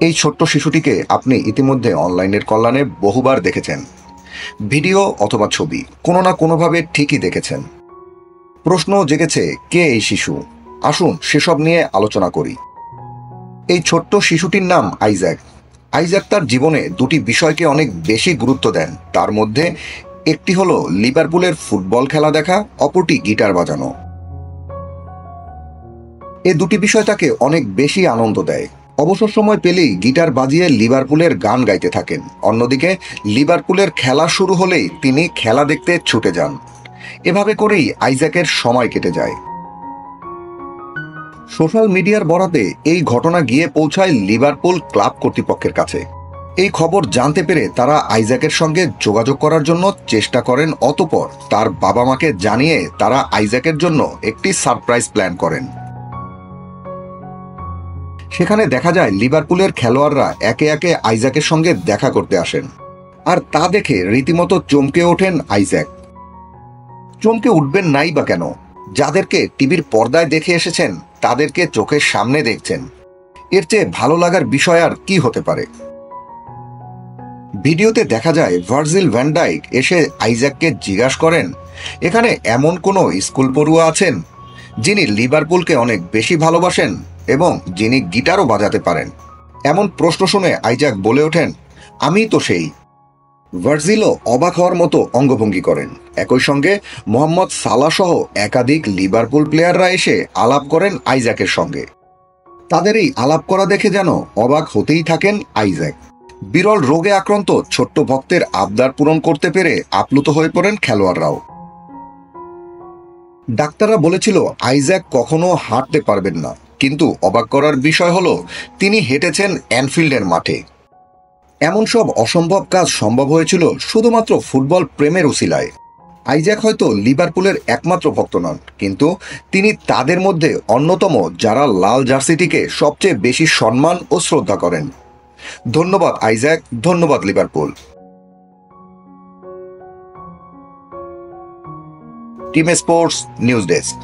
এই ছোট্ট শিশুটিকে আপনি ইতিমধ্যে অনলাইনের কল্যাণে বহুবার দেখেছেন। ভিডিও অথবা ছবি কোনো না কোনোভাবে ঠিকই দেখেছেন। প্রশ্ন জেগেছে, কে এই শিশু? আসুন সেসব নিয়ে আলোচনা করি। এই ছোট্ট শিশুটির নাম আইজ্যাক। আইজ্যাক তার জীবনে দুটি বিষয়কে অনেক বেশি গুরুত্ব দেন। তার মধ্যে একটি হলো লিভারপুলের ফুটবল খেলা দেখা, অপরটি গিটার বাজানো। এই দুটি বিষয় তাকে অনেক বেশি আনন্দ দেয়। অবসর সময় পেলেই গিটার বাজিয়ে লিভারপুলের গান গাইতে থাকেন। অন্যদিকে লিভারপুলের খেলা শুরু হলেই তিনি খেলা দেখতে ছুটে যান। এভাবে করেই আইজ্যাকের সময় কেটে যায়। সোশ্যাল মিডিয়ার বরাতে এই ঘটনা গিয়ে পৌঁছায় লিভারপুল ক্লাব কর্তৃপক্ষের কাছে। এই খবর জানতে পেরে তারা আইজ্যাকের সঙ্গে যোগাযোগ করার জন্য চেষ্টা করেন। অতঃপর তার বাবা মাকে জানিয়ে তারা আইজ্যাকের জন্য একটি সারপ্রাইজ প্ল্যান করেন। সেখানে দেখা যায় লিভারপুলের খেলোয়াড়রা একে একে আইজ্যাকের সঙ্গে দেখা করতে আসেন। আর তা দেখে রীতিমতো চমকে ওঠেন আইজ্যাক। চমকে উঠবেন নাই বা কেন? যাদেরকে টিভির পর্দায় দেখে এসেছেন তাদেরকে চোখের সামনে দেখছেন। এর চেয়ে ভালো লাগার বিষয় আর কি হতে পারে? ভিডিওতে দেখা যায় ভার্জিল ভ্যান ডাইক এসে আইজ্যাককে জিজ্ঞাসা করেন, এখানে এমন কোনো স্কুল পড়ুয়া আছেন যিনি লিভারপুলকে অনেক বেশি ভালোবাসেন এবং যিনি গিটারও বাজাতে পারেন? এমন প্রশ্ন শুনে আইজ্যাক বলে ওঠেন, আমি তো সেই। ভার্জিলও অবাক হওয়ার মতো অঙ্গভঙ্গি করেন। একই সঙ্গে মোহাম্মদ সালাহ সহ একাধিক লিভারপুল প্লেয়াররা এসে আলাপ করেন আইজ্যাকের সঙ্গে। তাদের এই আলাপ করা দেখে যেন অবাক হতেই থাকেন আইজ্যাক। বিরল রোগে আক্রান্ত ছোট্ট ভক্তের আবদার পূরণ করতে পেরে আপ্লুত হয়ে পড়েন খেলোয়াড়রাও। ডাক্তাররা বলেছিল আইজ্যাক কখনো হাঁটতে পারবেন না, কিন্তু অবাক করার বিষয় হলো তিনি হেঁটেছেন অ্যানফিল্ডের মাঠে। এমন সব অসম্ভব কাজ সম্ভব হয়েছিল শুধুমাত্র ফুটবল প্রেমের উছিলায়। আইজ্যাক হয়তো লিভারপুলের একমাত্র ভক্ত নন, কিন্তু তিনি তাদের মধ্যে অন্যতম যারা লাল জার্সিটিকে সবচেয়ে বেশি সম্মান ও শ্রদ্ধা করেন। ধন্যবাদ আইজ্যাক, ধন্যবাদ Liverpool. Team sports news desk.